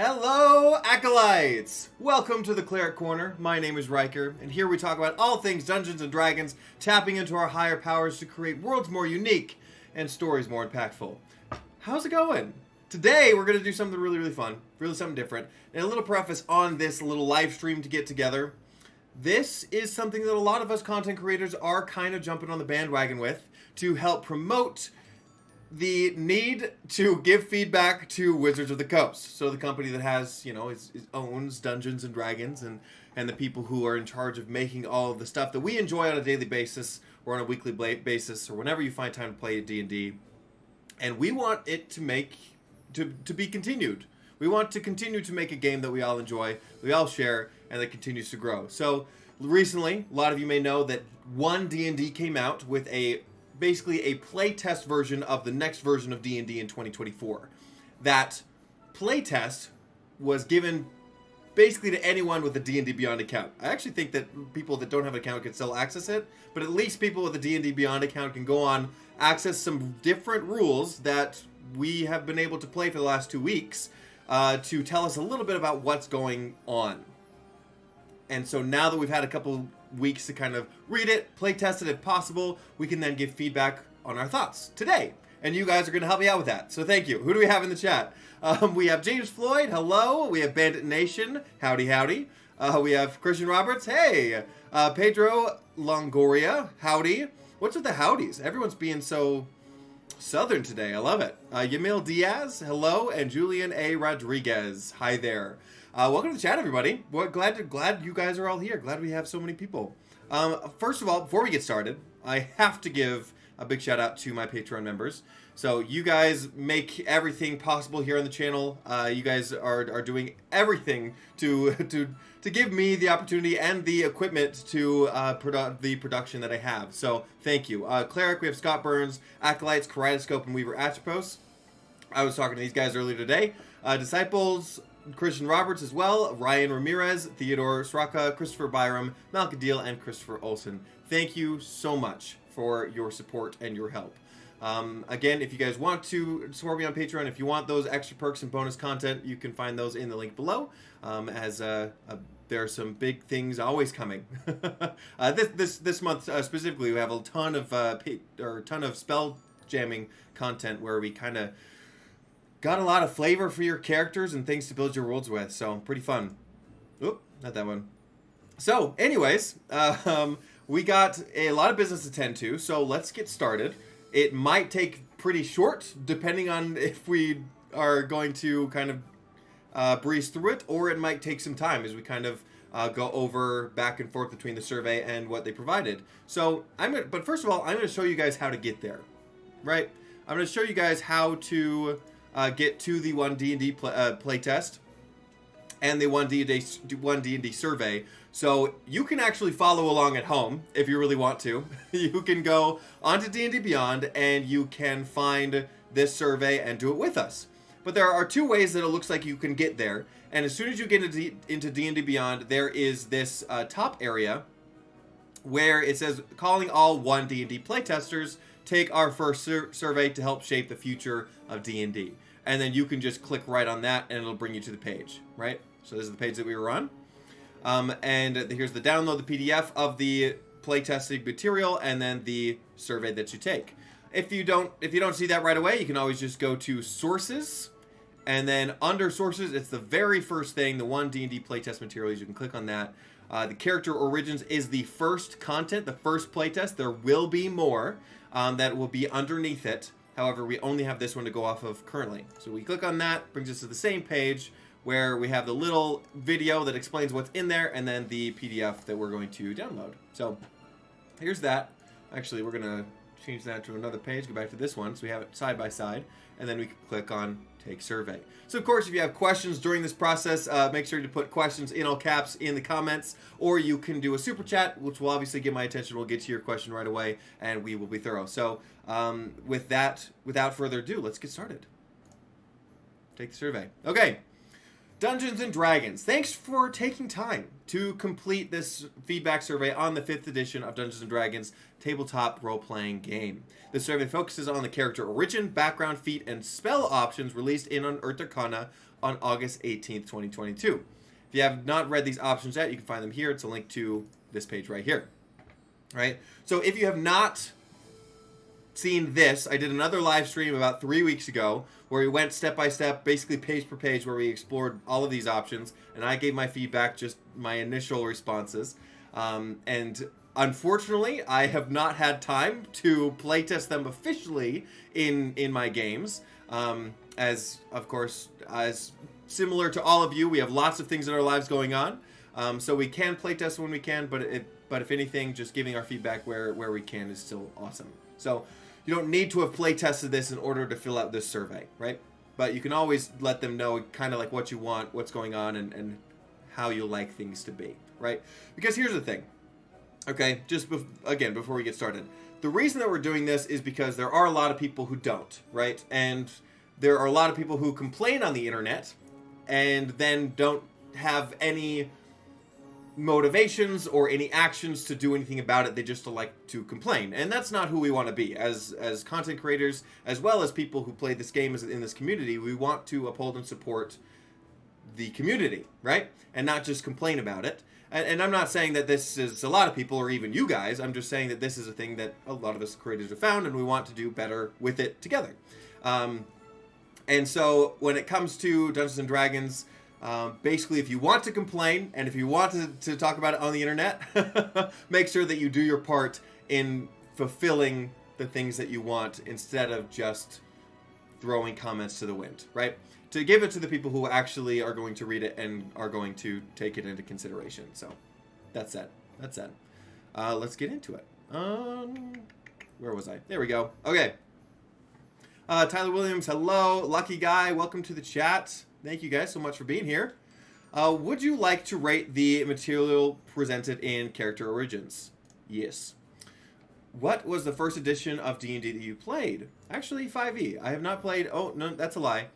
Hello, Acolytes! Welcome to the Cleric Corner. My name is Riker, and here we talk about all things Dungeons & Dragons, tapping into our higher powers to create worlds more unique and stories more impactful. How's it going? Today, we're going to do something really fun, really something different, and a little preface on this little live stream to get together. This is something that a lot of us content creators are kind of jumping on the bandwagon with to help promote the need to give feedback to Wizards of the Coast. So the company that has, owns Dungeons and Dragons and the people who are in charge of making all of the stuff that we enjoy on a daily basis or on a weekly basis or whenever you find time to play D&D. And we want it to be continued. We want to continue to make a game that we all enjoy, we all share, and that continues to grow. So recently, a lot of you may know that One D&D came out with basically a playtest version of the next version of D&D in 2024. That playtest was given basically to anyone with a D&D Beyond account. I actually think that people that don't have an account can still access it, but at least people with a D&D Beyond account can go on, access some different rules that we have been able to play for the last 2 weeks to tell us a little bit about what's going on. And so now that we've had a couple weeks to kind of read it, play test it if possible, we can then give feedback on our thoughts today. And you guys are going to help me out with that. So thank you. Who do we have in the chat? We have James Floyd. Hello. We have Bandit Nation. Howdy, howdy. We have Christian Roberts. Hey. Pedro Longoria. Howdy. What's with the howdies? Everyone's being so southern today. I love it. Yamil Diaz. Hello. And Julian A. Rodriguez. Hi there. Welcome to the chat, everybody. Well, glad you guys are all here. Glad we have so many people. First of all, before we get started, I have to give a big shout out to my Patreon members. So you guys make everything possible here on the channel. You guys are doing everything to give me the opportunity and the equipment to the production that I have. So thank you. Cleric, we have Scott Burns, Acolytes, Kaleidoscope, and Weaver Atropos. I was talking to these guys earlier today. Disciples, Christian Roberts as well, Ryan Ramirez, Theodore Sraka, Christopher Byram, Malkadil, and Christopher Olson. Thank you so much for your support and your help. Again, if you guys want to support me on Patreon, if you want those extra perks and bonus content, you can find those in the link below, there are some big things always coming. This month specifically, we have a ton of spell jamming content where we kind of got a lot of flavor for your characters and things to build your worlds with, so pretty fun. Oop, not that one. So, anyways, we got a lot of business to tend to, so let's get started. It might take pretty short, depending on if we are going to kind of breeze through it, or it might take some time as we kind of go over back and forth between the survey and what they provided. So, but first of all, I'm going to show you guys how to get there, right? I'm going to show you guys how to get to the One D&D playtest and the One D&D survey, so you can actually follow along at home if you really want to. You can go onto D&D Beyond and you can find this survey and do it with us. But there are two ways that it looks like you can get there, and as soon as you get into D&D Beyond, there is this top area where it says, calling all One D&D playtesters, take our first survey to help shape the future of D&D. And then you can just click right on that and it'll bring you to the page, right? So this is the page that we were on. And here's the download the PDF of the playtesting material and then the survey that you take. If you don't see that right away, you can always just go to sources, and then under sources, it's the very first thing, the One D&D playtest materials. You can click on that. The character origins is the first content, the first playtest. There will be more that will be underneath it. However, we only have this one to go off of currently. So we click on that, brings us to the same page where we have the little video that explains what's in there and then the PDF that we're going to download. So here's that. Actually, we're going to change that to another page, go back to this one so we have it side by side, and then we can click on Take Survey. So of course, if you have questions during this process, make sure to put questions in all caps in the comments, or you can do a super chat, which will obviously get my attention. We'll get to your question right away, and we will be thorough. So with that, without further ado, let's get started. Take the survey. Okay. Dungeons and Dragons, thanks for taking time to complete this feedback survey on the 5th edition of Dungeons and Dragons tabletop role-playing game. This survey focuses on the character origin, background, feat, and spell options released in Urtakana on August 18th, 2022. If you have not read these options yet, you can find them here. It's a link to this page right here. Right? So if you have not seen this, I did another live stream about 3 weeks ago where we went step by step, basically page per page, where we explored all of these options, and I gave my feedback, just my initial responses. And unfortunately, I have not had time to playtest them officially in my games. As, of course, as similar to all of you, we have lots of things in our lives going on. So we can playtest when we can, but if anything, just giving our feedback where we can is still awesome. So you don't need to have play tested this in order to fill out this survey, right? But you can always let them know kind of like what you want, what's going on, and how you like things to be, right? Because here's the thing, okay? Just again, before we get started, the reason that we're doing this is because there are a lot of people who don't, right? And there are a lot of people who complain on the internet and then don't have any motivations or any actions to do anything about it. They just like to complain, and that's not who we want to be as content creators, as well as people who play this game in this community. We want to uphold and support the community, right? And not just complain about it. And I'm not saying that this is a lot of people or even you guys. I'm just saying that this is a thing that a lot of us creators have found, and we want to do better with it together. And so when it comes to Dungeons and Dragons, basically, if you want to complain and if you want to talk about it on the internet, make sure that you do your part in fulfilling the things that you want instead of just throwing comments to the wind, right? To give it to the people who actually are going to read it and are going to take it into consideration. So that's that. That's that. Let's get into it. Where was I? There we go. Okay. Tyler Williams, hello. Lucky Guy, welcome to the chat. Thank you guys so much for being here. Would you like to rate the material presented in Character Origins? Yes. What was the first edition of D&D that you played? Actually, 5e. I have not played... Oh, no, that's a lie.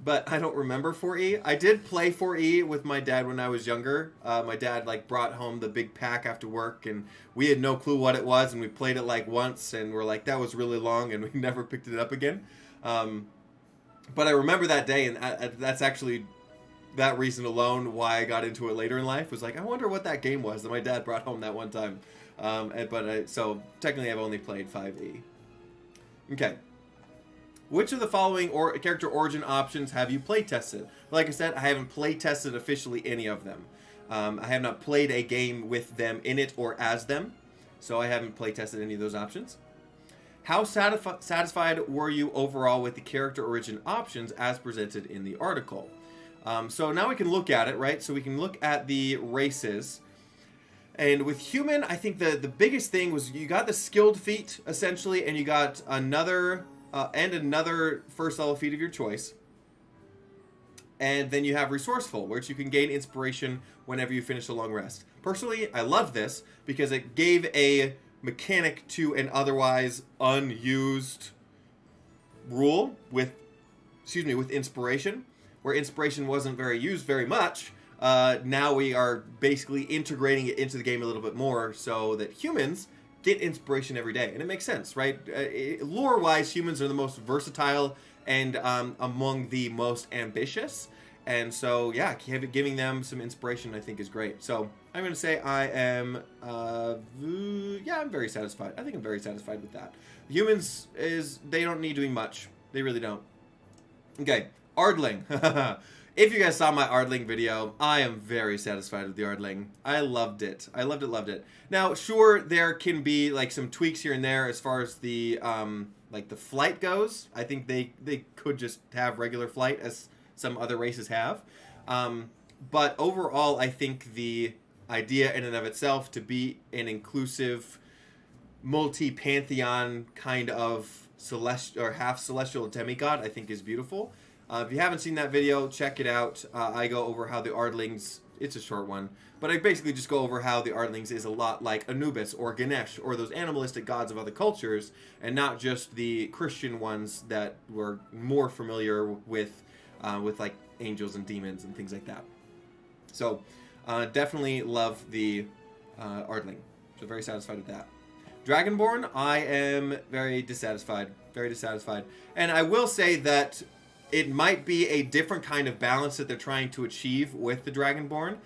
But I don't remember 4e. I did play 4e with my dad when I was younger. My dad brought home the big pack after work, and we had no clue what it was, and we played it once, and we're like, that was really long, and we never picked it up again. But I remember that day, and that's actually that reason alone why I got into it later in life. Was I wonder what that game was that my dad brought home that one time. So technically I've only played 5e. Okay. Which of the following character origin options have you play tested? Like I said, I haven't play tested officially any of them. I have not played a game with them in it or as them, so I haven't play tested any of those options. How satisfied were you overall with the character origin options as presented in the article? So now we can look at it, right? So we can look at the races. And with human, I think the biggest thing was you got the skilled feat, essentially, and you got another first level feat of your choice. And then you have resourceful, which you can gain inspiration whenever you finish a long rest. Personally, I love this because it gave a mechanic to an otherwise unused rule with inspiration, where inspiration wasn't used very much. Now we are basically integrating it into the game a little bit more so that humans get inspiration every day. And it makes sense, right? Lore-wise, humans are the most versatile and among the most ambitious. And so, yeah, giving them some inspiration, I think, is great. So I'm going to say I am, I'm very satisfied. I think I'm very satisfied with that. Humans, they don't need doing much. They really don't. Okay, Ardling. If you guys saw my Ardling video, I am very satisfied with the Ardling. I loved it. I loved it. Now, sure, there can be some tweaks here and there as far as the the flight goes. I think they could just have regular flight as some other races have. But overall, I think the idea in and of itself to be an inclusive, multi-pantheon kind of celestial or half celestial demigod, I think is beautiful. If you haven't seen that video, check it out. I go over how the Ardlings, it's a short one, but I basically just go over how the Ardlings is a lot like Anubis or Ganesh or those animalistic gods of other cultures, and not just the Christian ones that we're more familiar with angels and demons and things like that. So definitely love the Ardling. So very satisfied with that. Dragonborn, I am very dissatisfied. Very dissatisfied. And I will say that it might be a different kind of balance that they're trying to achieve with the Dragonborn.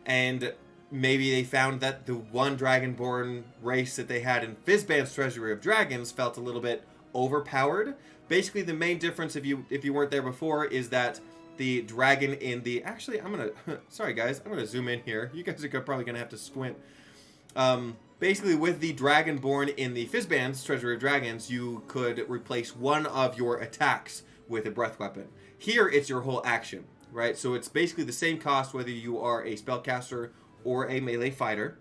And maybe they found that the one Dragonborn race that they had in Fizban's Treasury of Dragons felt a little bit overpowered. Basically, the main difference, if you weren't there before, is that the dragon in the... Actually, I'm going to... Sorry, guys. I'm going to zoom in here. You guys are probably going to have to squint. Basically, with the Dragonborn in the Fizban's Treasury of Dragons, you could replace one of your attacks with a breath weapon. Here, it's your whole action, right? So it's basically the same cost whether you are a spellcaster or a melee fighter.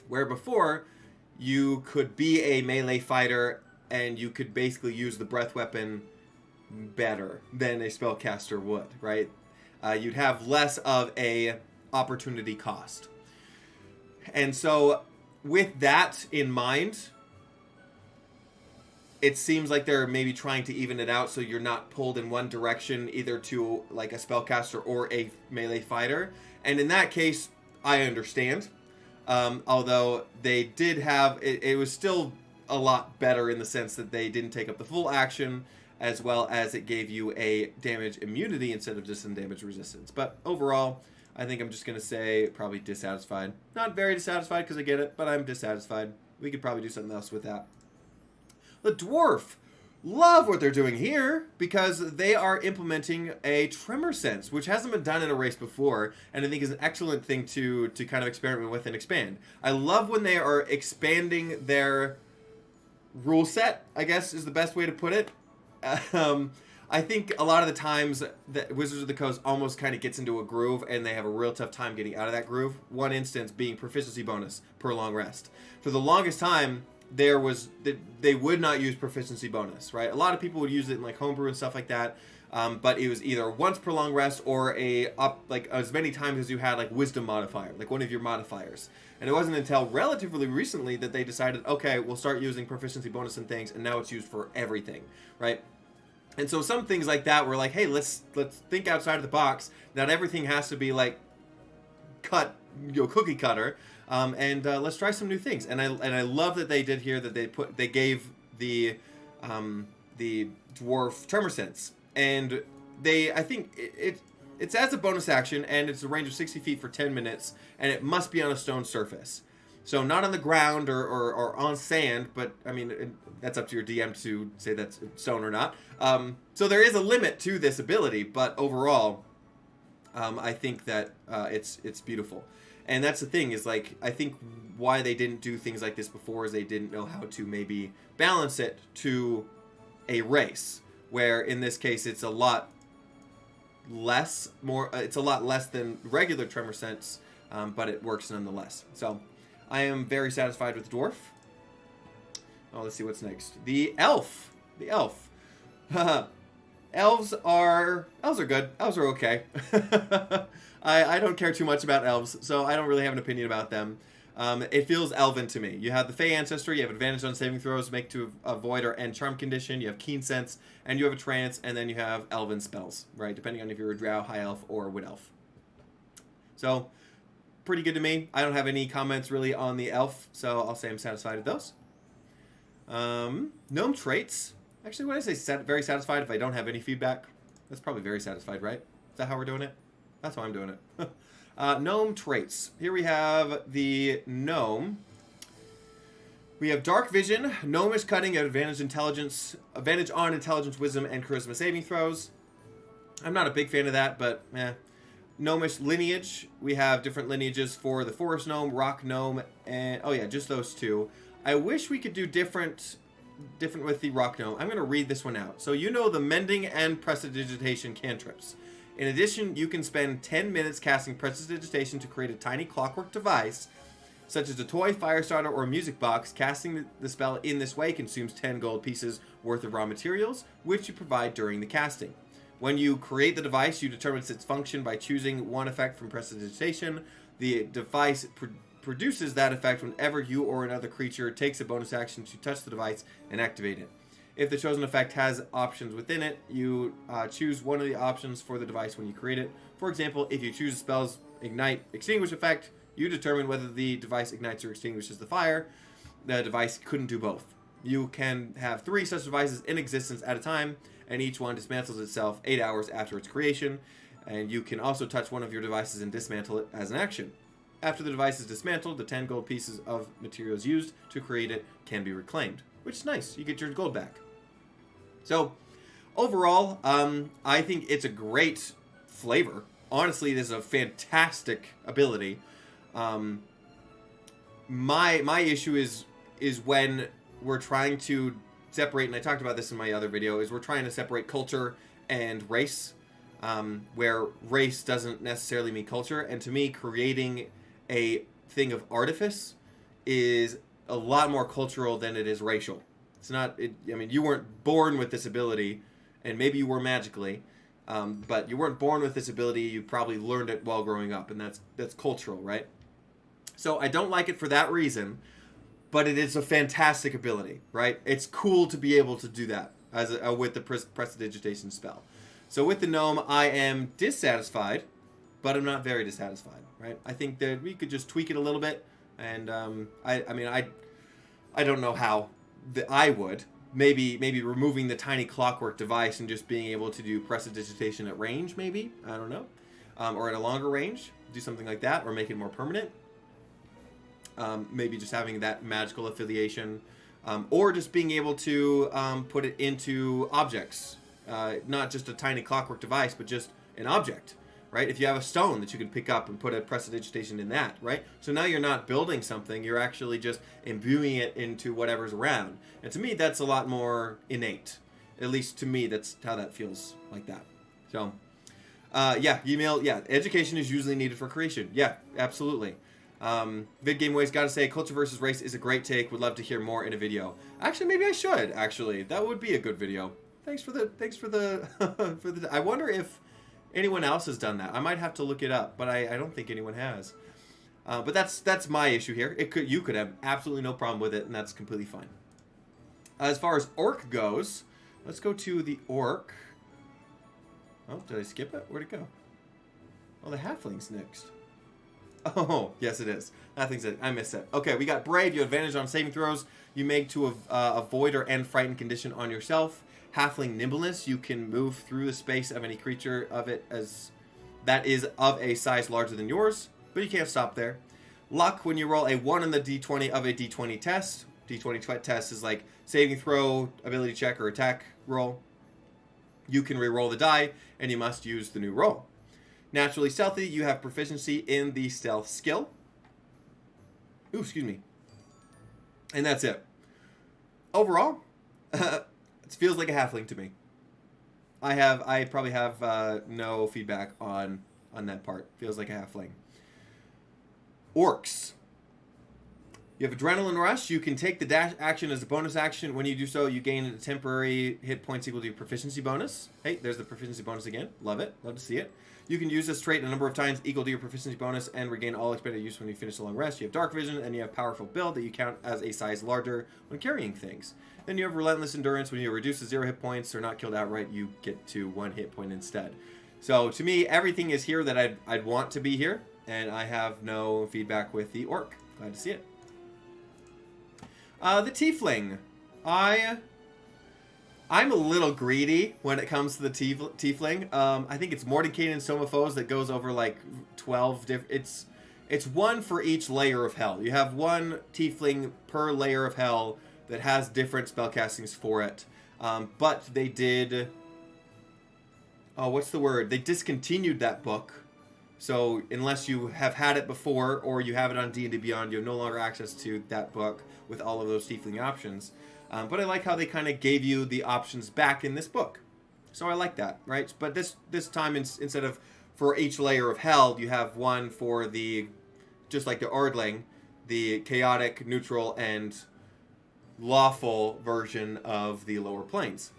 Where before, you could be a melee fighter and you could basically use the breath weapon better than a spellcaster would, right? You'd have less of a opportunity cost. And so, with that in mind, it seems like they're maybe trying to even it out so you're not pulled in one direction, either to like a spellcaster or a melee fighter. And in that case, I understand. Although they did have, it was still a lot better in the sense that they didn't take up the full action, as well as it gave you a damage immunity instead of just some damage resistance. But overall, I think I'm just going to say probably dissatisfied. Not very dissatisfied because I get it, but I'm dissatisfied. We could probably do something else with that. The Dwarf. Love what they're doing here because they are implementing a tremor sense, which hasn't been done in a race before, and I think is an excellent thing to kind of experiment with and expand. I love when they are expanding their rule set, I guess is the best way to put it. I think a lot of the times that Wizards of the Coast almost kind of gets into a groove and they have a real tough time getting out of that groove. One instance being proficiency bonus per long rest. For the longest time, they would not use proficiency bonus, right? A lot of people would use it in like homebrew and stuff like that, but it was either once per long rest or like as many times as you had like wisdom modifier, like one of your modifiers. And it wasn't until relatively recently that they decided, okay, we'll start using proficiency bonus and things, and now it's used for everything, right? And so some things like that were like, hey, let's think outside of the box. Not everything has to be like cookie cutter. And let's try some new things. And I love that they did here that they gave the dwarf tremor sense, and I think it's as a bonus action, and it's a range of 60 feet for 10 minutes, and it must be on a stone surface. So not on the ground or on sand, but I mean that's up to your DM to say that's stone or not. So there is a limit to this ability, but overall, I think that it's beautiful. And that's the thing is like I think why they didn't do things like this before is they didn't know how to maybe balance it to a race, where in this case it's a lot less than regular tremor sense, but it works nonetheless. So I am very satisfied with Dwarf. Oh, let's see what's next. The Elf. The Elf. Elves are good. Elves are okay. I don't care too much about elves, so I don't really have an opinion about them. It feels elven to me. You have the Fey ancestry, you have advantage on saving throws, make to avoid or end charm condition, you have keen sense, and you have a trance, and then you have elven spells, right? Depending on if you're a drow, high elf, or wood elf. So, pretty good to me. I don't have any comments really on the elf, so I'll say I'm satisfied with those. Gnome traits. Actually, would I say very satisfied if I don't have any feedback? That's probably very satisfied, right? Is that how we're doing it? That's how I'm doing it. Gnome traits. Here we have the gnome. We have dark vision, gnomish cutting at advantage on intelligence, wisdom, and charisma saving throws. I'm not a big fan of that, but Gnomish lineage. We have different lineages for the forest gnome, rock gnome, and oh yeah, just those two. I wish we could do different with the rock gnome. I'm going to read this one out. So you know the mending and prestidigitation cantrips. In addition, you can spend 10 minutes casting prestidigitation to create a tiny clockwork device, such as a toy, fire starter, or a music box. Casting the spell in this way consumes 10 gold pieces worth of raw materials, which you provide during the casting. When you create the device, you determine its function by choosing one effect from prestidigitation. The device produces that effect whenever you or another creature takes a bonus action to touch the device and activate it. If the chosen effect has options within it, you choose one of the options for the device when you create it. For example, if you choose the spell's Ignite Extinguish effect, you determine whether the device ignites or extinguishes the fire. The device couldn't do both. You can have 3 such devices in existence at a time, and each one dismantles itself 8 hours after its creation. And you can also touch one of your devices and dismantle it as an action. After the device is dismantled, the 10 gold pieces of materials used to create it can be reclaimed, which is nice. You get your gold back. So, overall, I think it's a great flavor. Honestly, it is a fantastic ability. My issue is when we're trying to separate, and I talked about this in my other video, is we're trying to separate culture and race, where race doesn't necessarily mean culture. And to me, creating a thing of artifice is a lot more cultural than it is racial. It's not, I mean, you weren't born with this ability, and maybe you were magically, but you weren't born with this ability. You probably learned it while growing up, and that's cultural, right? So I don't like it for that reason, but it is a fantastic ability, right? It's cool to be able to do that with the prestidigitation spell. So with the gnome, I am dissatisfied, but I'm not very dissatisfied, right? I think that we could just tweak it a little bit, and I mean, I don't know how I would. Maybe removing the tiny clockwork device and just being able to do prestidigitation at range, maybe. I don't know. Or at a longer range. Do something like that, or make it more permanent. Maybe just having that magical affiliation. Or just being able to put it into objects. Not just a tiny clockwork device, but just an object. Right? If you have a stone that you can pick up and put a prestidigitation in that, right? So now you're not building something, you're actually just imbuing it into whatever's around. And to me, that's a lot more innate. At least to me, that's how that feels like that. So, yeah, email, yeah, education is usually needed for creation. Yeah, absolutely. VidGameWay's got to say, culture versus race is a great take. Would love to hear more in a video. Actually, maybe I should, actually. That would be a good video. Thanks for the, I wonder if anyone else has done that. I might have to look it up, but I don't think anyone has. But that's my issue here. You could have absolutely no problem with it, and that's completely fine. As far as orc goes, let's go to the orc. Oh, did I skip it? Where'd it go? Oh, the halfling's next. Oh, yes it is. Halfling's it. I missed it. Okay, we got brave. You have advantage on saving throws. You make to avoid or end frightened condition on yourself. Halfling nimbleness, you can move through the space of any creature of it as that is of a size larger than yours, but you can't stop there. Luck, when you roll a 1 on the d20 of a d20 test. D20 test is like saving throw, ability check, or attack roll. You can re-roll the die, and you must use the new roll. Naturally stealthy, you have proficiency in the stealth skill. Ooh, excuse me. And that's it. Overall, it feels like a halfling to me. I probably have no feedback on that part. Feels like a halfling. Orcs. You have Adrenaline Rush. You can take the dash action as a bonus action. When you do so, you gain a temporary hit points equal to your proficiency bonus. Hey, there's the proficiency bonus again. Love it. Love to see it. You can use this trait a number of times equal to your proficiency bonus and regain all expended use when you finish a long rest. You have Dark Vision, and you have Powerful Build that you count as a size larger when carrying things. Then you have Relentless Endurance. When you reduce to 0 hit points or not killed outright, you get to 1 hit point instead. So to me, everything is here that I'd want to be here, and I have no feedback with the Orc. Glad to see it. The Tiefling. I'm a little greedy when it comes to the Tiefling. I think it's Mordecai and Somaphos that goes over like 12 different... It's one for each layer of hell. You have one Tiefling per layer of hell that has different spellcastings for it. But they did... Oh, what's the word? They discontinued that book. So unless you have had it before or you have it on D&D Beyond, you have no longer access to that book with all of those Tiefling options. But I like how they kind of gave you the options back in this book. So I like that, right? But this time, instead of for each layer of hell, you have one for the, just like the Ardling, the chaotic, neutral, and lawful version of the lower planes.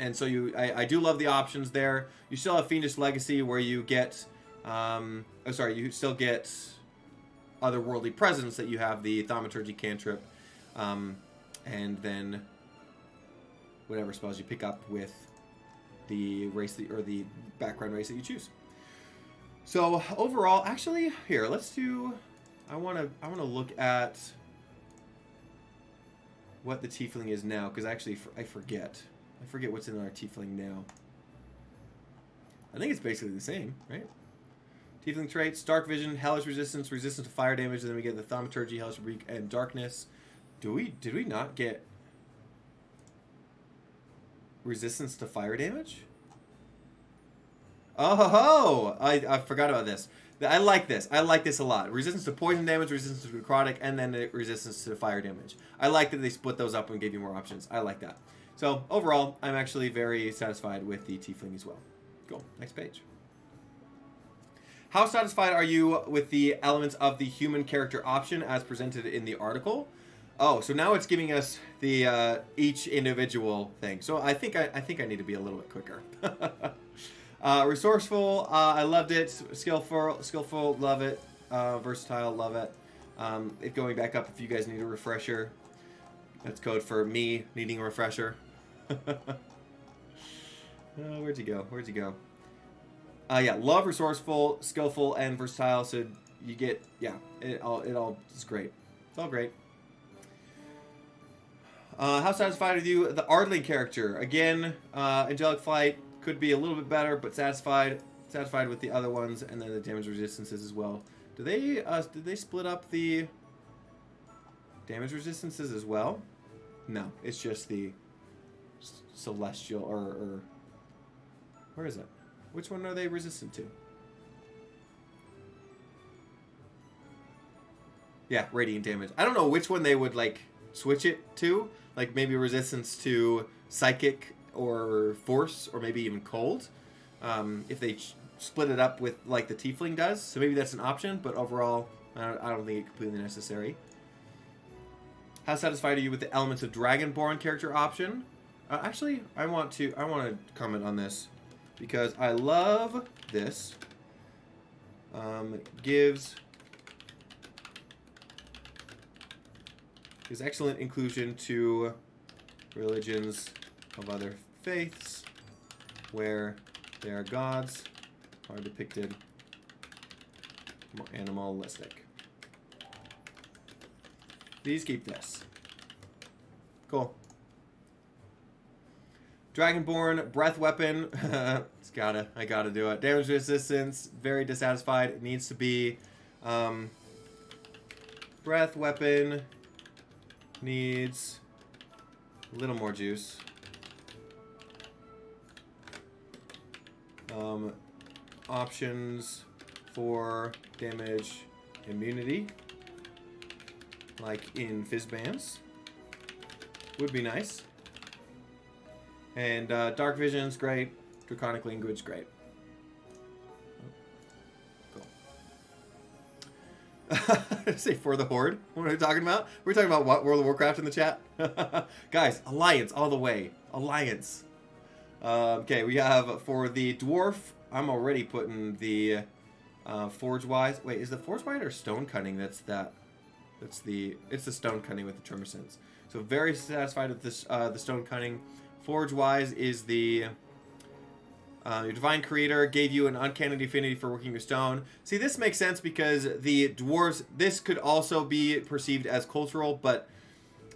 And so I do love the options there. You still have Fiendish Legacy where you get, you still get otherworldly presence that you have the Thaumaturgy cantrip. And then whatever spells you pick up with the race that, or the background race that you choose. So overall, actually, here let's do. I want to look at what the Tiefling is now, because actually I forget what's in our Tiefling now. I think it's basically the same, right? Tiefling traits: Dark Vision, Hellish Resistance, Resistance to Fire Damage, and then we get the Thaumaturgy, Hellish Rebuke, and Darkness. Did we not get Resistance to Fire Damage? Oh, I forgot about this. I like this. I like this a lot. Resistance to poison damage, resistance to necrotic, and then the resistance to fire damage. I like that they split those up and gave you more options. I like that. So overall, I'm actually very satisfied with the Tiefling as well. Cool. Next page. How satisfied are you with the elements of the human character option as presented in the article? Oh, so now it's giving us the each individual thing. So I think I need to be a little bit quicker. Resourceful, I loved it. Skillful, love it. Versatile, love it. It going back up if you guys need a refresher. That's code for me needing a refresher. Where'd you go? Where'd you go? Yeah, love, resourceful, skillful, and versatile. So you get, yeah, it all is great. It's all great. How satisfied with you? The Ardling character. Again, Angelic Flight could be a little bit better, but satisfied with the other ones, and then the damage resistances as well. Did they split up the damage resistances as well? No, it's just the celestial or where is it? Which one are they resistant to? Yeah, radiant damage. I don't know which one they would like switch it to. Like maybe resistance to psychic or force, or maybe even cold. If they split it up with like the Tiefling does. So maybe that's an option, but overall, I don't think it's completely necessary. How satisfied are you with the elements of Dragonborn character option? Actually, I want to comment on this because I love this. Gives excellent inclusion to religions of other faiths where their gods are depicted more animalistic. Please keep this. Cool. Dragonborn breath weapon. I gotta do it. Damage resistance. Very dissatisfied. It needs to be breath weapon. Needs a little more juice. Options for damage immunity, like in Fizzbands, would be nice. And Dark Vision's great. Draconic Language, great. Cool. Say for the Horde. What are we talking about? We're talking about what? World of Warcraft in the chat? Guys, Alliance all the way. Alliance. Okay, we have for the Dwarf, I'm already putting the Forge Wise. Wait, is the Forge Wise or Stone Cunning? It's the Stone Cunning with the Tremor Sense. So very satisfied with this the Stone Cunning. Forge Wise is the your Divine Creator gave you an uncanny affinity for working your stone. See, this makes sense because the dwarves, this could also be perceived as cultural, but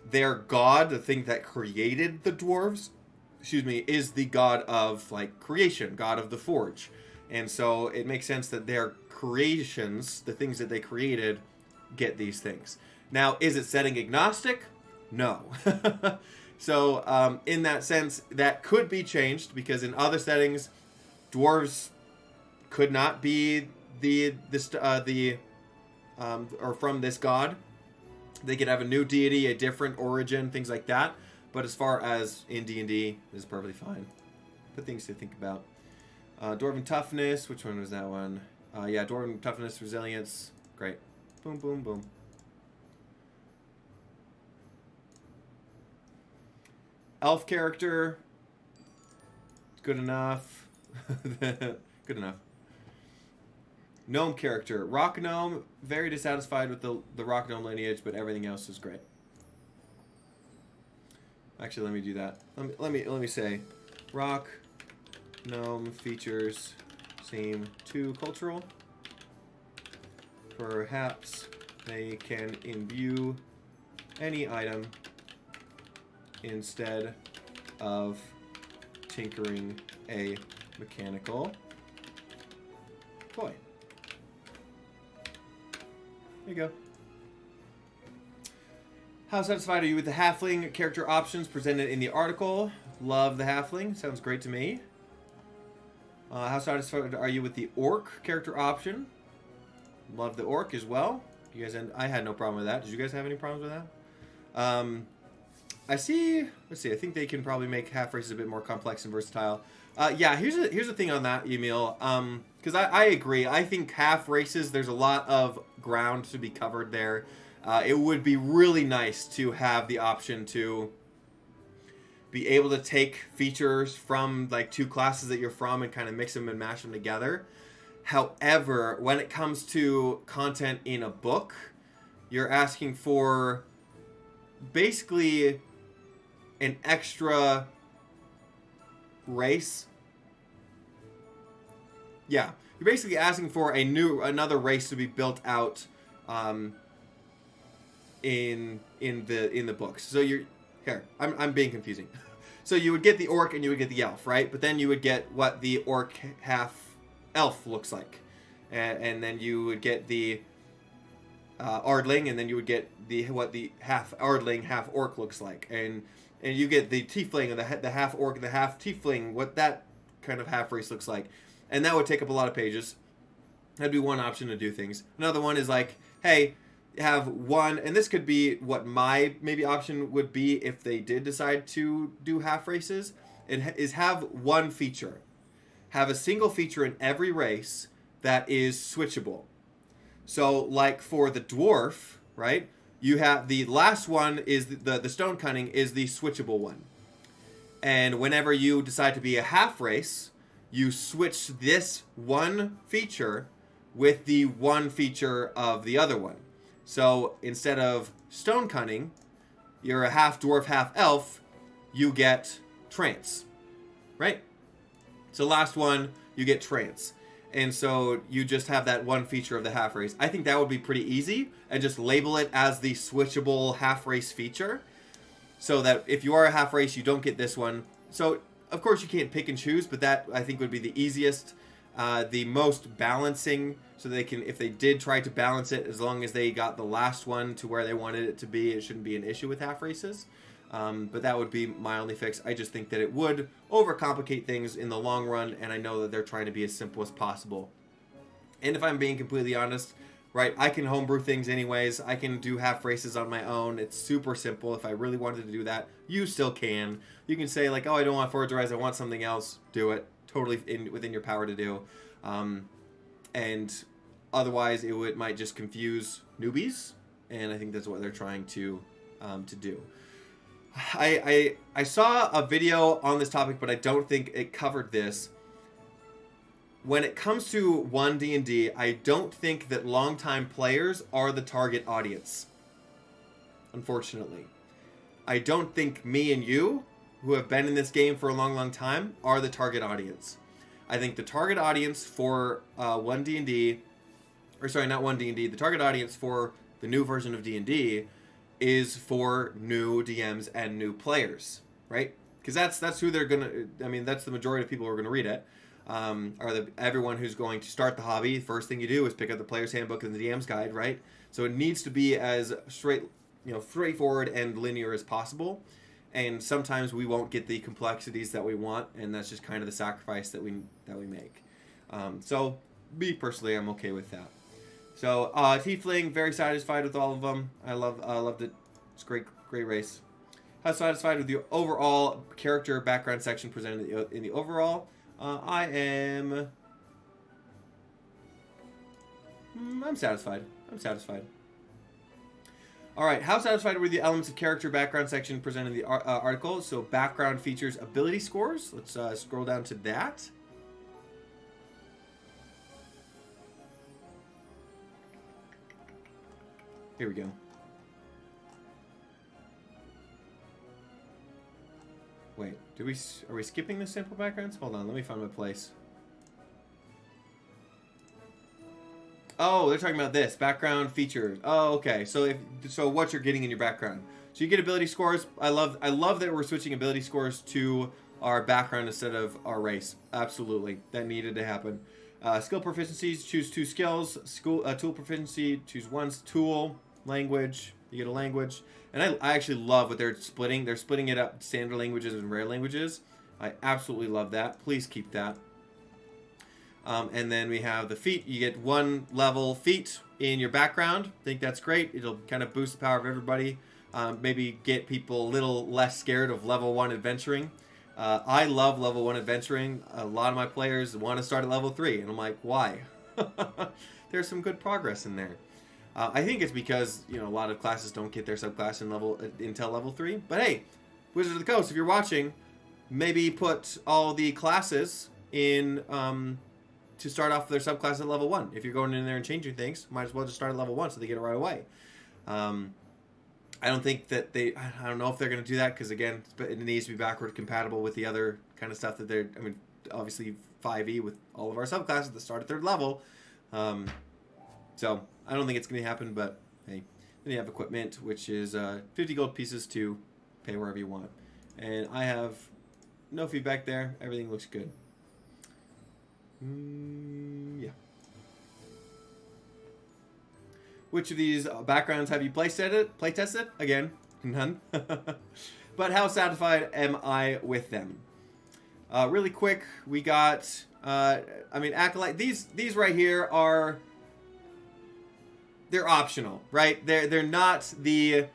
their god, the thing that created the dwarves, is the god of like creation, god of the forge. And so it makes sense that their creations, the things that they created, get these things. Now, is it setting agnostic? No. So in that sense, that could be changed because in other settings, dwarves could not be or from this god. They could have a new deity, a different origin, things like that. But as far as in D&D, this is perfectly fine. But things to think about. Dwarven Toughness, which one was that one? Yeah, Dwarven Toughness, Resilience, great. Boom, boom, boom. Elf character, good enough. Good enough. Gnome character, Rock Gnome, very dissatisfied with the Rock Gnome lineage, but everything else is great. Actually, let me do that. Let me say, rock, gnome features seem too cultural. Perhaps they can imbue any item instead of tinkering a mechanical toy. There you go. How satisfied are you with the Halfling character options presented in the article? Love the Halfling. Sounds great to me. How satisfied are you with the Orc character option? Love the Orc as well. You guys, I had no problem with that. Did you guys have any problems with that? I see. Let's see. I think they can probably make half races a bit more complex and versatile. Yeah. Here's the thing on that, Emil. Because I agree. I think half races. There's a lot of ground to be covered there. It would be really nice to have the option to be able to take features from like two classes that you're from and kind of mix them and mash them together. However, when it comes to content in a book, you're asking for basically an extra race. Yeah, you're basically asking for another race to be built out in the books. So you're here. I'm being confusing. So you would get the orc and you would get the elf, right? But then you would get what the orc half elf looks like, and then you would get the Ardling, and then you would get what the half Ardling, half orc looks like, and you get the Tiefling and the half orc, the half Tiefling, what that kind of half race looks like, and that would take up a lot of pages. That'd be one option to do things. Another one is like, hey, have one, and this could be what my maybe option would be if they did decide to do half races. Is have one feature. Have a single feature in every race that is switchable. So, like for the dwarf, right? You have the last one is the stone cunning is the switchable one. And whenever you decide to be a half race, you switch this one feature with the one feature of the other one. So instead of stone cunning, you're a half dwarf, half elf, you get trance, right? So last one, you get trance. And so you just have that one feature of the half race. I think that would be pretty easy, and just label it as the switchable half race feature, so that if you are a half race, you don't get this one. So of course you can't pick and choose, but that I think would be the easiest, the most balancing, so they can, if they did try to balance it, as long as they got the last one to where they wanted it to be, it shouldn't be an issue with half races. But that would be my only fix. I just think that it would overcomplicate things in the long run, and I know that they're trying to be as simple as possible. And if I'm being completely honest, right, I can homebrew things anyways. I can do half races on my own. It's super simple. If I really wanted to do that, you still can. You can say like, oh, I don't want Forge Rise, I want something else. Do it. Totally within your power to do. And otherwise, it might just confuse newbies, and I think that's what they're trying to do. I saw a video on this topic, but I don't think it covered this. When it comes to 1D&D, I don't think that longtime players are the target audience. Unfortunately. I don't think me and you, who have been in this game for a long, long time, are the target audience. I think the target audience for 1D&D, or sorry, not 1D&D, the target audience for the new version of D&D is for new DMs and new players, right? Because that's who they're gonna. I mean, that's the majority of people who are gonna read it. Everyone who's going to start the hobby. First thing you do is pick up the player's handbook and the DM's guide, right? So it needs to be as straightforward and linear as possible. And sometimes we won't get the complexities that we want, and that's just kind of the sacrifice that we make. So me personally, I'm okay with that. So, Tiefling, very satisfied with all of them. I loved it. It's great race. How satisfied with the overall character background section presented in the overall? I'm satisfied. All right, how satisfied were the elements of character background section presented in the article? So, background features ability scores. Let's scroll down to that. Here we go. Wait, are we skipping the simple backgrounds? Hold on, let me find my place. Oh, they're talking about this background features. Oh, okay. So what you're getting in your background. So you get ability scores. I love that we're switching ability scores to our background instead of our race. Absolutely, that needed to happen. Skill proficiencies, choose 2 skills. Tool proficiency, choose 1 tool. Language, you get a language. And I actually love what they're splitting. They're splitting it up, standard languages and rare languages. I absolutely love that. Please keep that. And then we have the feat. You get 1 level feat in your background. I think that's great. It'll kind of boost the power of everybody. Maybe get people a little less scared of level 1 adventuring. I love level 1 adventuring. A lot of my players want to start at level 3, and I'm like, why? There's some good progress in there. I think it's because, you know, a lot of classes don't get their subclass until level 3. But hey, Wizards of the Coast, if you're watching, maybe put all the classes in to start off their subclass at level 1. If you're going in there and changing things, might as well just start at level 1 so they get it right away. I don't think that I don't know if they're going to do that because, again, it needs to be backward compatible with the other kind of stuff that they're, I mean, obviously 5e with all of our subclasses that start at 3rd level. So I don't think it's going to happen, but hey, then you have equipment, which is 50 gold pieces to pay wherever you want. And I have no feedback there. Everything looks good. Yeah. Which of these backgrounds have you playtested? Again, none. But how satisfied am I with them? Really quick, we got, I mean, Acolyte. These right here are, they're optional, right? They're not the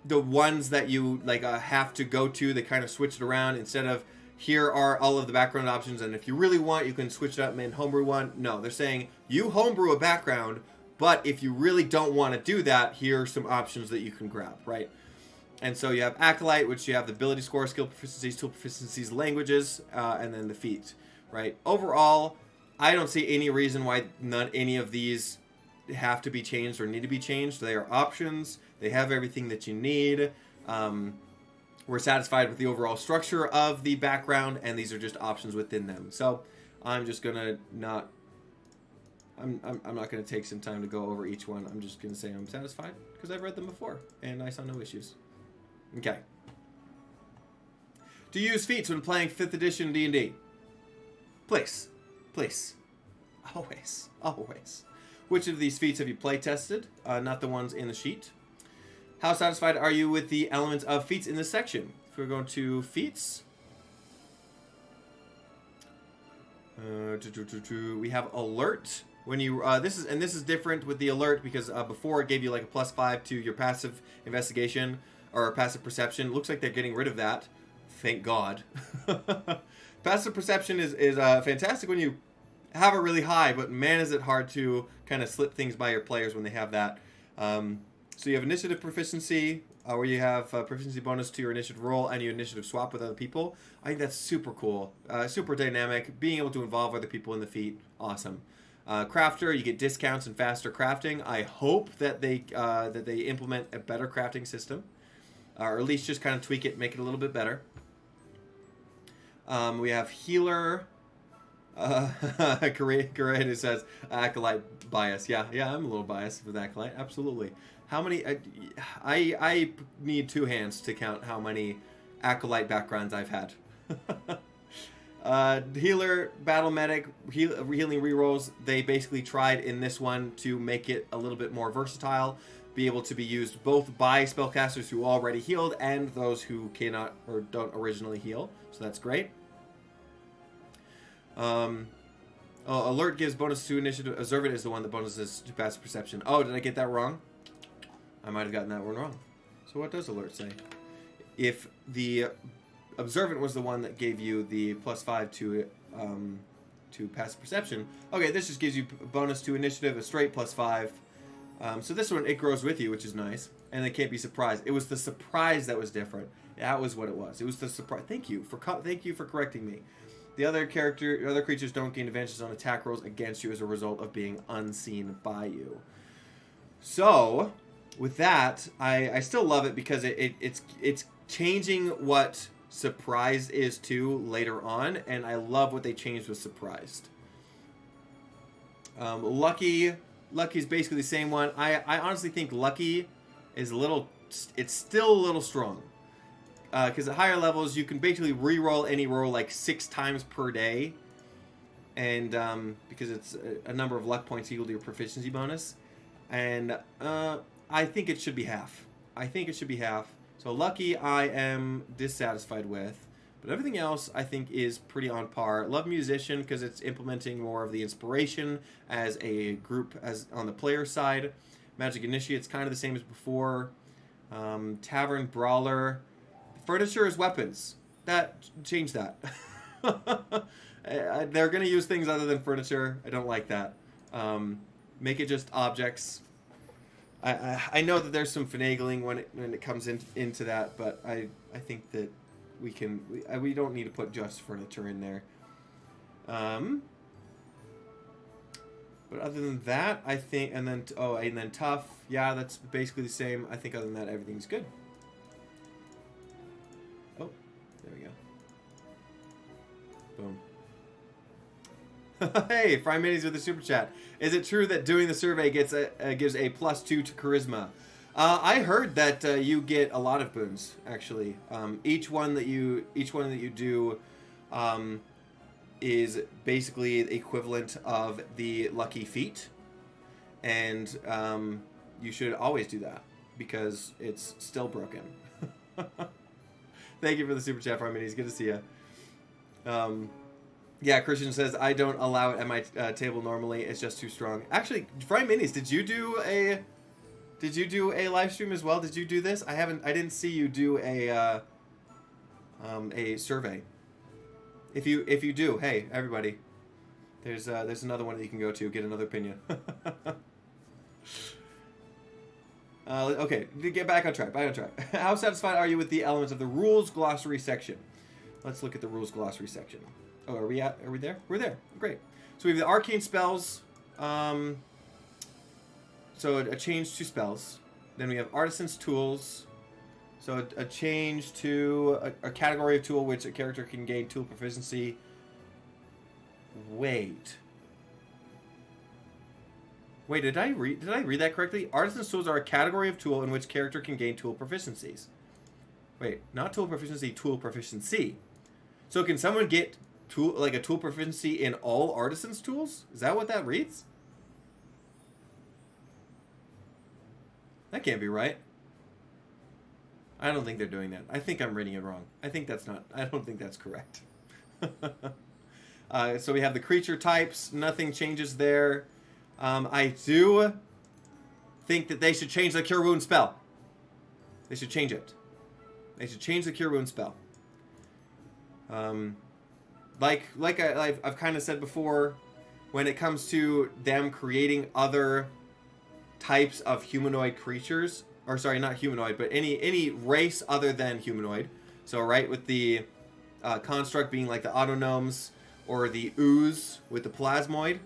ones that you like have to go to. They kind of switch it around instead of here are all of the background options, and if you really want, you can switch it up and homebrew one. No, they're saying you homebrew a background. But if you really don't want to do that, here are some options that you can grab, right? And so you have Acolyte, which you have the ability score, skill proficiencies, tool proficiencies, languages, and then the feat, right? Overall, I don't see any reason why any of these have to be changed or need to be changed. They are options. They have everything that you need. We're satisfied with the overall structure of the background, and these are just options within them. So I'm just going to not... I'm not going to take some time to go over each one. I'm just going to say I'm satisfied because I've read them before and I saw no issues. Okay. Do you use feats when playing 5th edition D&D? Please. Please. Always. Always. Which of these feats have you play tested? Not the ones in the sheet. How satisfied are you with the elements of feats in this section? If we're going to feats... we have alert. When you this is different with the alert because before it gave you like a +5 to your passive investigation or passive perception. Looks like they're getting rid of that. Thank God. Passive perception is fantastic when you have it really high, but man, is it hard to kind of slip things by your players when they have that. So you have initiative proficiency, where you have proficiency bonus to your initiative roll and your initiative swap with other people. I think that's super cool, super dynamic. Being able to involve other people in the feat, awesome. Crafter, you get discounts and faster crafting. I hope that they implement a better crafting system, or at least just kind of tweak it, make it a little bit better. We have healer. Correct says Acolyte bias. Yeah, I'm a little biased with Acolyte. Absolutely. How many? I need 2 hands to count how many Acolyte backgrounds I've had. Healer, battle medic, healing rerolls. They basically tried in this one to make it a little bit more versatile, be able to be used both by spellcasters who already healed and those who cannot or don't originally heal. So that's great. Alert gives bonus to initiative. Observant is the one that bonuses to passive perception. Oh, did I get that wrong? I might have gotten that one wrong. So what does alert say? If the observant was the one that gave you the +5 to passive perception, okay, this just gives you a bonus to initiative, a straight +5. So this one, it grows with you, which is nice, and they can't be surprised. It was the surprise that was different. That was what it was. It was the surprise. Thank you for correcting me. The other creatures don't gain advantages on attack rolls against you as a result of being unseen by you. So, with that, I still love it because it's changing what Surprised is too later on, and I love what they changed with surprised. Lucky's basically the same one. I honestly think lucky is a little, it's still a little strong. Because at higher levels, you can basically re-roll any roll like 6 times per day. And because it's a number of luck points equal to your proficiency bonus. And I think it should be half. I think it should be half. So lucky I am dissatisfied with. But everything else I think is pretty on par. Love musician because it's implementing more of the inspiration as a group as on the player side. Magic initiate's kind of the same as before. Tavern brawler. Furniture is weapons. Change that. They're going to use things other than furniture. I don't like that. Make it just objects. I know that there's some finagling when it comes into that, but I think that we don't need to put just furniture in there. But other than that, I think, and then tough. Yeah, that's basically the same. I think other than that, everything's good. Oh, there we go. Boom. Hey, Fry Minis with the super chat. Is it true that doing the survey gives a +2 to charisma? I heard that you get a lot of boons. Actually, each one that you do is basically the equivalent of the lucky feat, and you should always do that because it's still broken. Thank you for the super chat, Fry Minis. Good to see you. Yeah, Christian says, I don't allow it at my table normally. It's just too strong. Actually, Fry Minis, did you do a live stream as well? Did you do this? I didn't see you do a survey. If you do, hey, everybody. There's another one that you can go to, get another opinion. Okay, get back on track. How satisfied are you with the elements of the rules glossary section? Let's look at the rules glossary section. Oh, are we there? We're there. Great. So we have the arcane spells. So a change to spells. Then we have artisan's tools. So a change to a category of tool which a character can gain tool proficiency. Wait, did I read that correctly? Artisan's tools are a category of tool in which character can gain tool proficiencies. Wait, not tool proficiency, tool proficiency. So can someone get a tool proficiency in all artisan's tools? Is that what that reads? That can't be right. I don't think they're doing that. I think I'm reading it wrong. I don't think that's correct. So we have the creature types. Nothing changes there. I do think that they should change the Cure Wound spell. They should change it. They should change the Cure Wound spell. Like I've kind of said before, when it comes to them creating other types of humanoid creatures, or sorry, not humanoid, but any race other than humanoid. So right, with the construct being like the autognomes or the ooze with the plasmoid,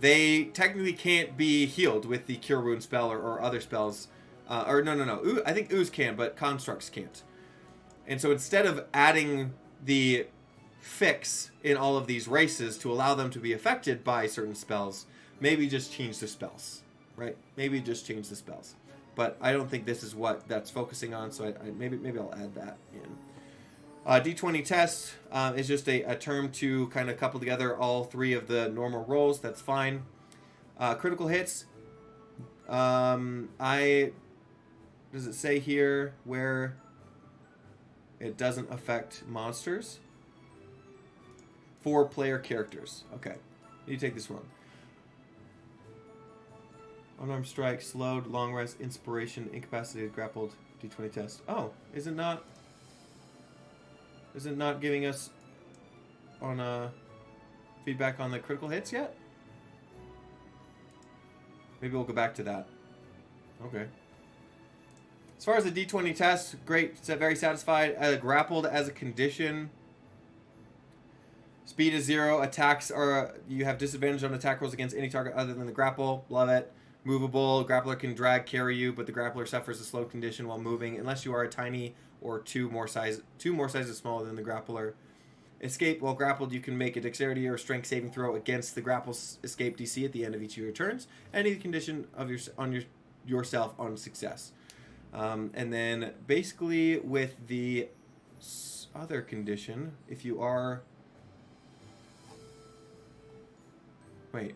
they technically can't be healed with the Cure Wound spell or other spells. No. I think ooze can, but constructs can't. And so instead of adding the fix in all of these races to allow them to be affected by certain spells, maybe just change the spells, right? Maybe just change the spells. But I don't think this is what that's focusing on, so maybe I'll add that in. D20 test is just a term to kind of couple together all 3 of the normal rolls. That's fine. Critical hits. Does it say here where it doesn't affect monsters? 4 player characters. Okay. You take this one. Unarmed strike, slowed, long rest, inspiration, incapacitated, grappled, D20 test. Oh, is it not giving us on feedback on the critical hits yet? Maybe we'll go back to that. Okay. As far as the D20 test, great, very satisfied. Grappled as a condition. Speed is 0. Attacks are, you have disadvantage on attack rolls against any target other than the grapple. Love it. Movable. Grappler can drag, carry you, but the grappler suffers a slow condition while moving unless you are a tiny or two more sizes smaller than the grappler. Escape. While grappled, you can make a dexterity or strength saving throw against the grapple's escape DC at the end of each of your turns. Any condition of yourself on success. And then basically with the other condition, if you are... Wait,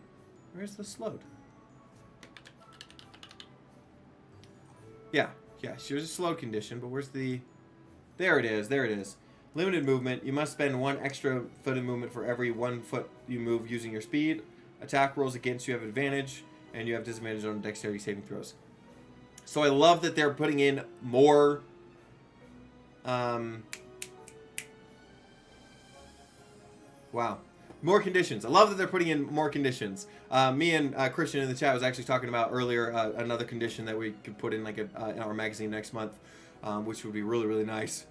where's the slowed? Yeah, there's a slowed condition, but where's the... There it is. Limited movement. You must spend 1 extra foot of movement for every 1 foot you move using your speed. Attack rolls against you have advantage, and you have disadvantage on dexterity saving throws. So I love that they're putting in more... Wow. More conditions. I love that they're putting in more conditions. Me and Christian in the chat was actually talking about earlier another condition that we could put in like in our magazine next month, which would be really, really nice.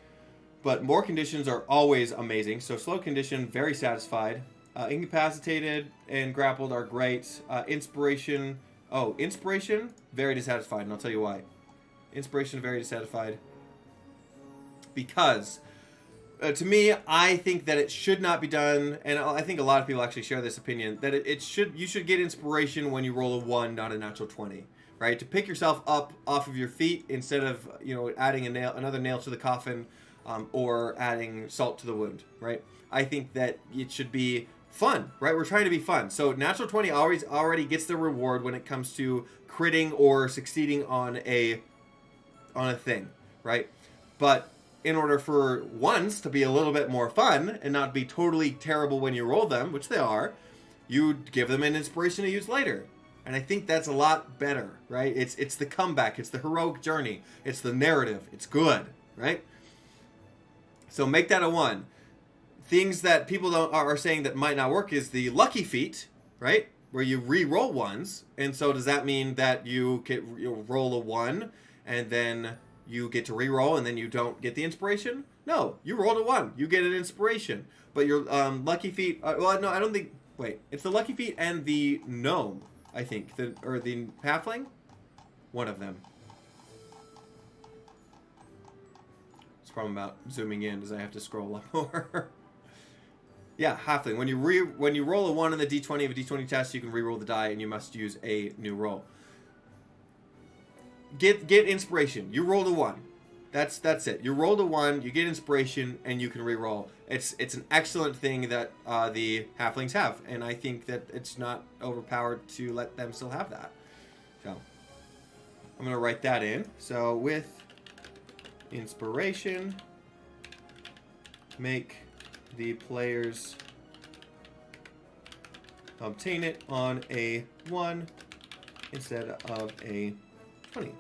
But more conditions are always amazing. So slow condition, very satisfied. Incapacitated and grappled are great. Inspiration, very dissatisfied, and I'll tell you why. Inspiration, very dissatisfied. Because, to me, I think that it should not be done, and I think a lot of people actually share this opinion, that you should get inspiration when you roll a 1, not a natural 20. Right? To pick yourself up off of your feet instead of, adding another nail to the coffin, or adding salt to the wound, right? I think that it should be fun, right? We're trying to be fun. So natural 20 already gets the reward when it comes to critting or succeeding on a thing, right? But in order for ones to be a little bit more fun and not be totally terrible when you roll them, which they are, you give them an inspiration to use later. And I think that's a lot better, right? It's the comeback, it's the heroic journey, it's the narrative, it's good, right? So make that a 1. Things that people are saying that might not work is the lucky feat, right? Where you re-roll 1s. And so does that mean that you'll roll a 1 and then you get to re-roll and then you don't get the inspiration? No, you rolled a 1. You get an inspiration. But your lucky feat... well, no, I don't think... Wait, it's the lucky feat and the gnome, I think. Or the halfling? One of them. Problem about zooming in is I have to scroll a lot more. Yeah, halfling. When you roll a 1 on the d20 of a d20 test, you can re-roll the die and you must use a new roll. Get inspiration. You rolled a 1. That's it. You rolled a 1, you get inspiration, and you can re-roll. It's an excellent thing that the halflings have, and I think that it's not overpowered to let them still have that. So I'm gonna write that in. So with inspiration, make the players obtain it on a 1 instead of a 20.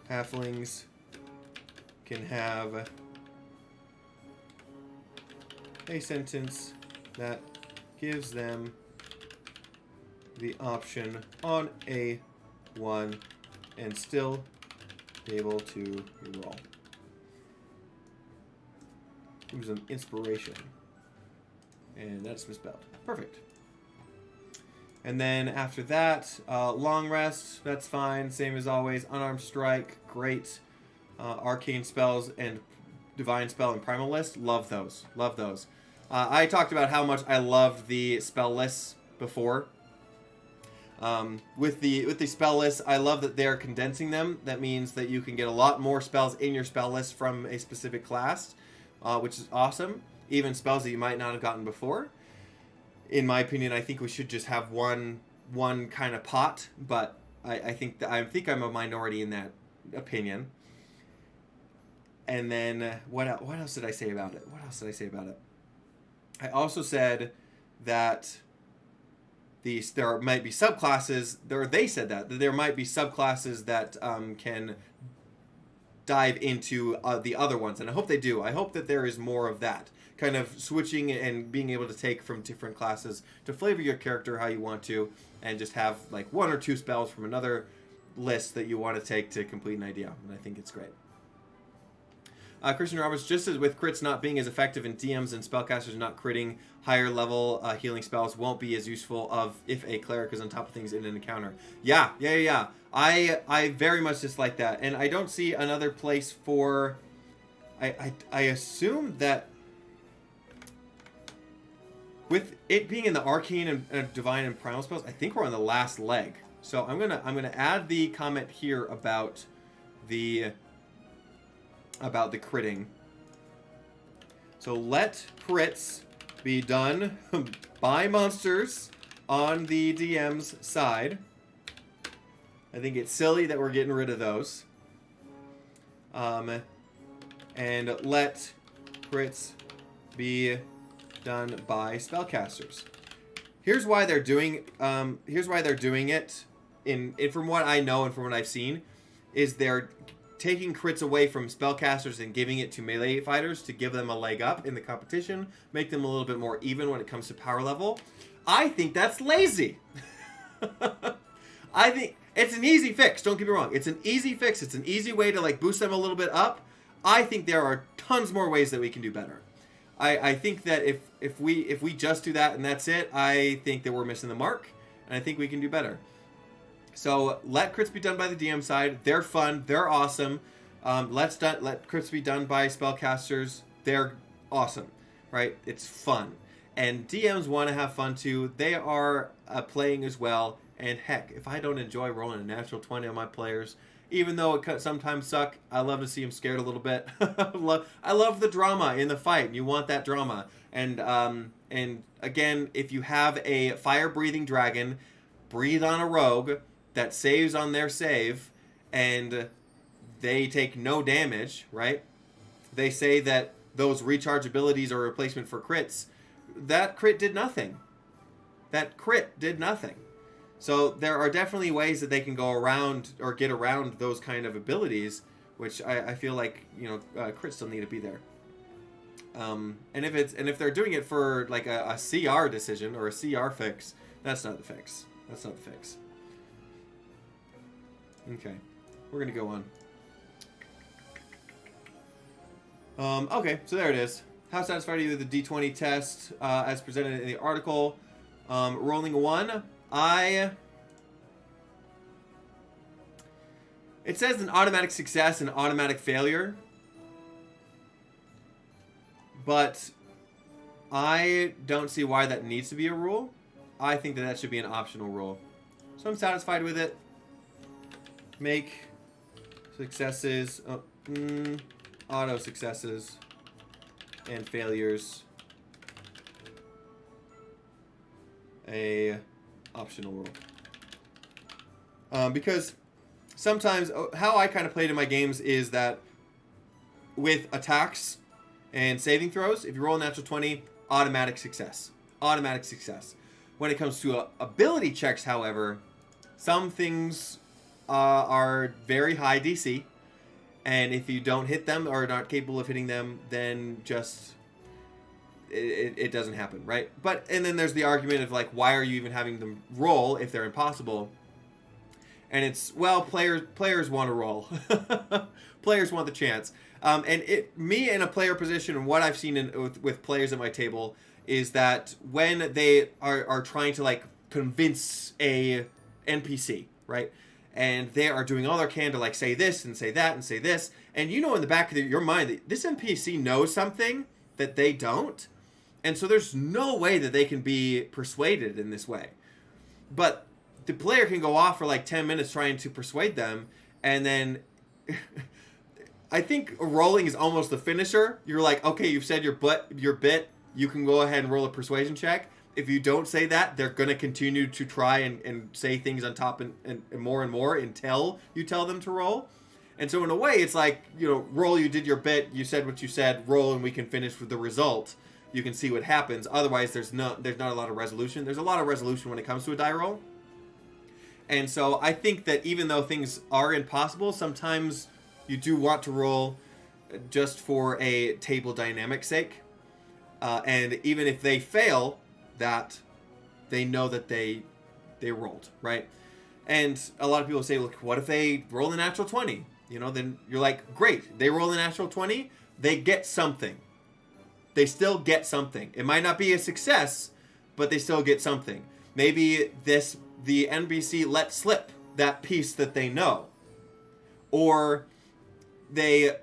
Halflings can have a sentence that gives them the option on a 1 and still be able to reroll. Gives them inspiration. And that's misspelled. Perfect. And then after that, long rest, that's fine. Same as always. Unarmed strike, great. Arcane spells and divine spell and primal list, love those. Love those. I talked about how much I loved the spell lists before. With the spell list, I love that they're condensing them. That means that you can get a lot more spells in your spell list from a specific class, which is awesome. Even spells that you might not have gotten before. In my opinion, I think we should just have one kind of pot, but I think I'm a minority in that opinion. And then what else did I say about it? I also said that there might be subclasses, they said that there might be subclasses that can dive into the other ones, and I hope they do. I hope that there is more of that, kind of switching and being able to take from different classes to flavor your character how you want to, and just have like 1 or 2 spells from another list that you want to take to complete an idea, and I think it's great. Christian Roberts, just as with crits not being as effective in DMs and spellcasters not critting, higher level healing spells won't be as useful of if a cleric is on top of things in an encounter. Yeah. I very much dislike that, and I don't see another place for. I assume that with it being in the arcane and divine and primal spells, I think we're on the last leg. So I'm gonna add the comment here about the critting. So let crits be done by monsters on the DM's side. I think it's silly that we're getting rid of those. And let crits be done by spellcasters. Here's why they're doing it. In from what I know and from what I've seen, is they're taking crits away from spellcasters and giving it to melee fighters to give them a leg up in the competition, make them a little bit more even when it comes to power level. I think that's lazy. I think it's an easy fix. Don't get me wrong. It's an easy fix. It's an easy way to like boost them a little bit up. I think there are tons more ways that we can do better. I think that if we just do that and that's it, I think that we're missing the mark, and I think we can do better. So let crits be done by the DM side. They're fun. They're awesome. Let crits be done by spellcasters. They're awesome, right? It's fun. And DMs want to have fun too. They are playing as well. And heck, if I don't enjoy rolling a natural 20 on my players, even though it could sometimes suck, I love to see them scared a little bit. I love the drama in the fight. You want that drama. And again, if you have a fire-breathing dragon, breathe on a rogue that saves on their save, and they take no damage, right? They say that those recharge abilities are a replacement for crits. That crit did nothing. That crit did nothing. So there are definitely ways that they can go around or get around those kind of abilities, which I feel like, you know, crits still need to be there. And if they're doing it for like a CR decision or a CR fix, that's not the fix. That's not the fix. Okay, we're gonna go on. Okay, so there it is. How satisfied are you with the D20 test as presented in the article? Rolling 1. It says an automatic success and automatic failure, but I don't see why that needs to be a rule. I think that should be an optional rule. So I'm satisfied with it. Make successes, auto successes, and failures a optional rule. Because sometimes how I kind of played in my games is that with attacks and saving throws, if you roll a natural 20, automatic success. Automatic success. When it comes to ability checks, however, some things are very high DC, and if you don't hit them or are not capable of hitting them, then just it doesn't happen, right? And then there's the argument of like, why are you even having them roll if they're impossible? And it's, well, players want to roll. Players want the chance. Me in a player position, and what I've seen with players at my table is that when they are trying to like convince a NPC, right? And they are doing all they can to like say this and say that and say this, and you know in the back of your mind that this NPC knows something that they don't, and so there's no way that they can be persuaded in this way. But the player can go off for like 10 minutes trying to persuade them, and then I think rolling is almost the finisher. You're like, okay, you've said your bit, you can go ahead and roll a persuasion check. If you don't say that, they're going to continue to try and say things on top and more until you tell them to roll. And so in a way, it's like, you know, roll, you did your bit, you said what you said, roll, and we can finish with the result. You can see what happens. Otherwise, there's not a lot of resolution. There's a lot of resolution when it comes to a die roll. And so I think that even though things are impossible, sometimes you do want to roll just for a table dynamic sake. And even if they fail, that they know that they rolled, right? And a lot of people say, look, what if they roll a natural 20? You know, then you're like, great, they roll a natural 20. they get something. They still get something. It might not be a success, but they still get something. Maybe the NPC let slip that piece that they know. Or they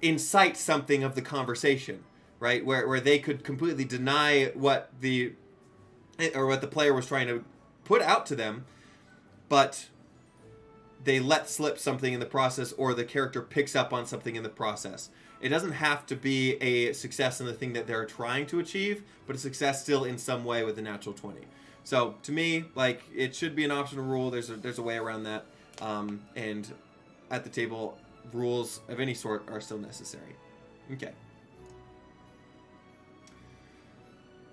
incite something of the conversation, right? Where they could completely deny what the player was trying to put out to them, but they let slip something in the process, or the character picks up on something in the process. It doesn't have to be a success in the thing that they're trying to achieve, but a success still in some way with a natural 20. So to me, like, it should be an optional rule. There's a way around that, and at the table, rules of any sort are still necessary. Okay.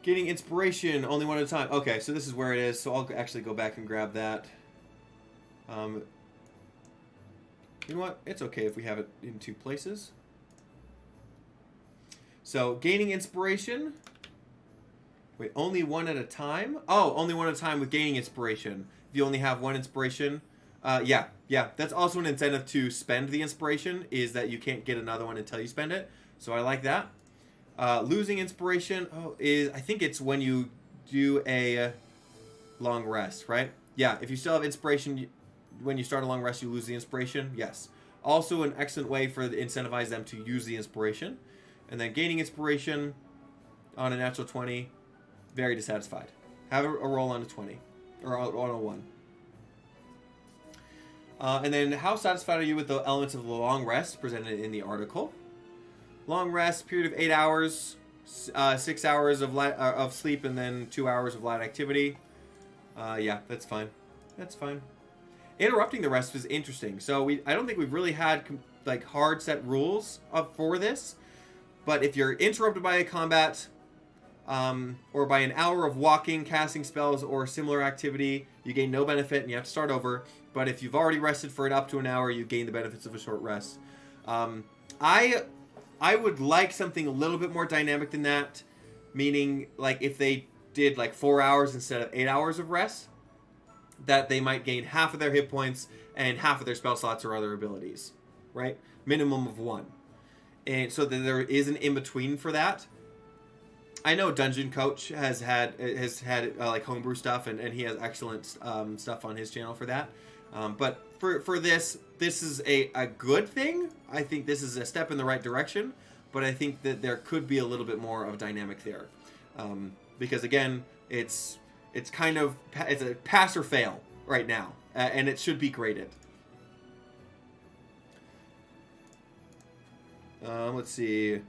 Gaining inspiration only one at a time. Okay, so this is where it is. So I'll actually go back and grab that. You know what? It's okay if we have it in 2 places. So gaining inspiration. Wait, only one at a time? Oh, only one at a time with gaining inspiration. If you only have 1 inspiration. Yeah. That's also an incentive to spend the inspiration, is that you can't get another one until you spend it. So I like that. Losing inspiration I think it's when you do a long rest, right? Yeah, if you still have inspiration, when you start a long rest, you lose the inspiration. Yes. Also an excellent way to incentivize them to use the inspiration. And then gaining inspiration on a natural 20, very dissatisfied. Have a roll on a 20, or on a 1. And then how satisfied are you with the elements of the long rest presented in the article? Long rest, period of 8 hours, 6 hours of sleep, and then 2 hours of light activity. Yeah, that's fine. That's fine. Interrupting the rest is interesting. So I don't think we've really had like hard set rules for this. But if you're interrupted by a combat, or by an hour of walking, casting spells, or similar activity, you gain no benefit and you have to start over. But if you've already rested for it up to an hour, you gain the benefits of a short rest. I would like something a little bit more dynamic than that. Meaning, like, if they did like 4 hours instead of 8 hours of rest, that they might gain half of their hit points and half of their spell slots or other abilities, right? Minimum of 1. And so that there is an in-between for that. I know Dungeon Coach has had like homebrew stuff, and he has excellent stuff on his channel for that. But for this is a good thing. I think this is a step in the right direction, but I think that there could be a little bit more of dynamic there. Because again, it's a pass or fail right now, and it should be graded. Let's see.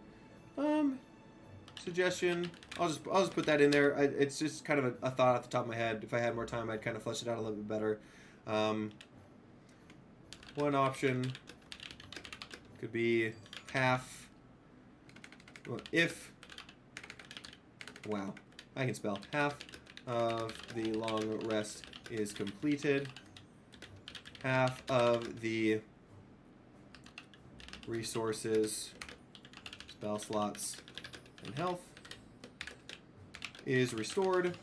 Suggestion. I'll just put that in there. It's just kind of a thought off the top of my head. If I had more time, I'd kind of flesh it out a little bit better. One option could be half. If. Wow, I can spell. Half of the long rest is completed. Half of the resources, spell slots, and health is restored.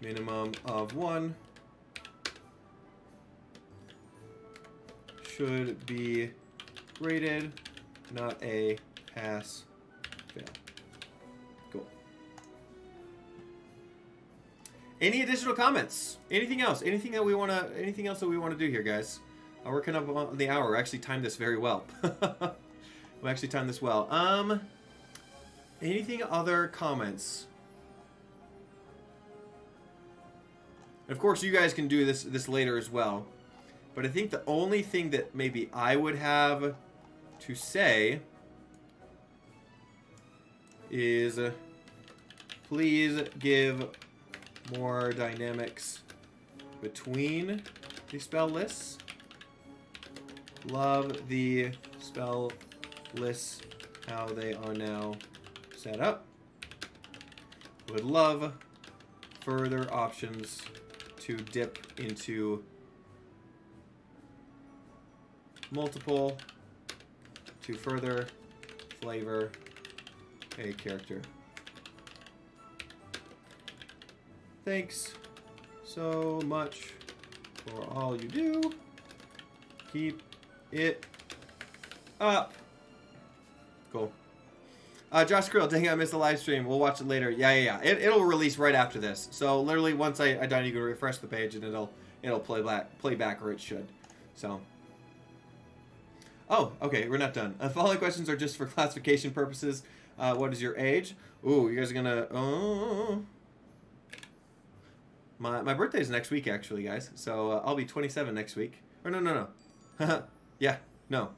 Minimum of 1 should be graded, not a pass fail. Cool. Any additional comments? Anything else? Anything else that we want to do here, guys? We're kind of on the hour. We actually timed this very well. We actually timed this well. Anything other comments? Of course, you guys can do this later as well. But I think the only thing that maybe I would have to say is please give more dynamics between the spell lists. Love the spell lists, how they are now set up. Would love further options to dip into multiple to further flavor a character. Thanks so much for all you do. Keep it Cool. Josh Krill, dang, I missed the live stream. We'll watch it later. Yeah. It'll release right after this. So literally, once I done, you can refresh the page and it'll play back, or it should. So. Oh, okay, we're not done. The following questions are just for classification purposes. What is your age? Ooh, you guys are gonna. Oh. My birthday's next week, actually, guys. So I'll be 27 next week. Or no. Yeah, no.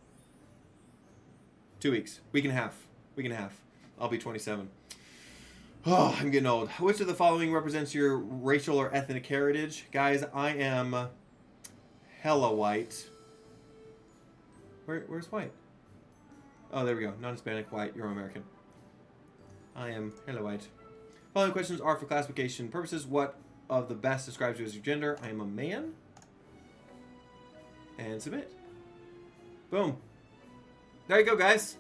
2 weeks. Week and a half. I'll be 27. Oh, I'm getting old. Which of the following represents your racial or ethnic heritage? Guys, I am hella white. Where's white? Oh, there we go. Non-Hispanic, white, Euro-American. I am hella white. Following questions are for classification purposes. What of the best describes you as your gender? I am a man. And submit. Boom. There you go, guys.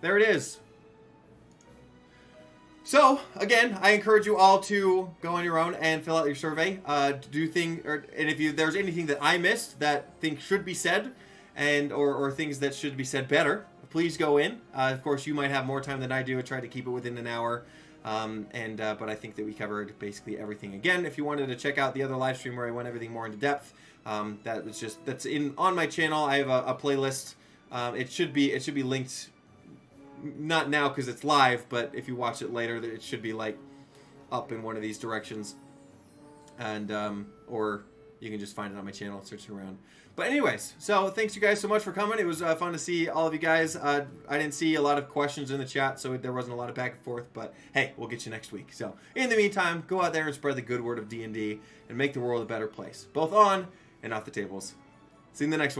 There it is. So, again, I encourage you all to go on your own and fill out your survey. And if there's anything that I missed that think should be said, or things that should be said better, please go in. Of course, you might have more time than I do. I try to keep it within an hour. But I think that we covered basically everything. Again, if you wanted to check out the other live stream where I went everything more into depth, that's on my channel. I have a playlist. It should be linked. Not now because it's live, but if you watch it later, it should be like up in one of these directions, and or you can just find it on my channel, searching around. But anyways, so thanks you guys so much for coming. It was fun to see all of you guys. I didn't see a lot of questions in the chat, so there wasn't a lot of back and forth. But hey, we'll get you next week. So in the meantime, go out there and spread the good word of D&D and make the world a better place, both on and off the tables. See you in the next one.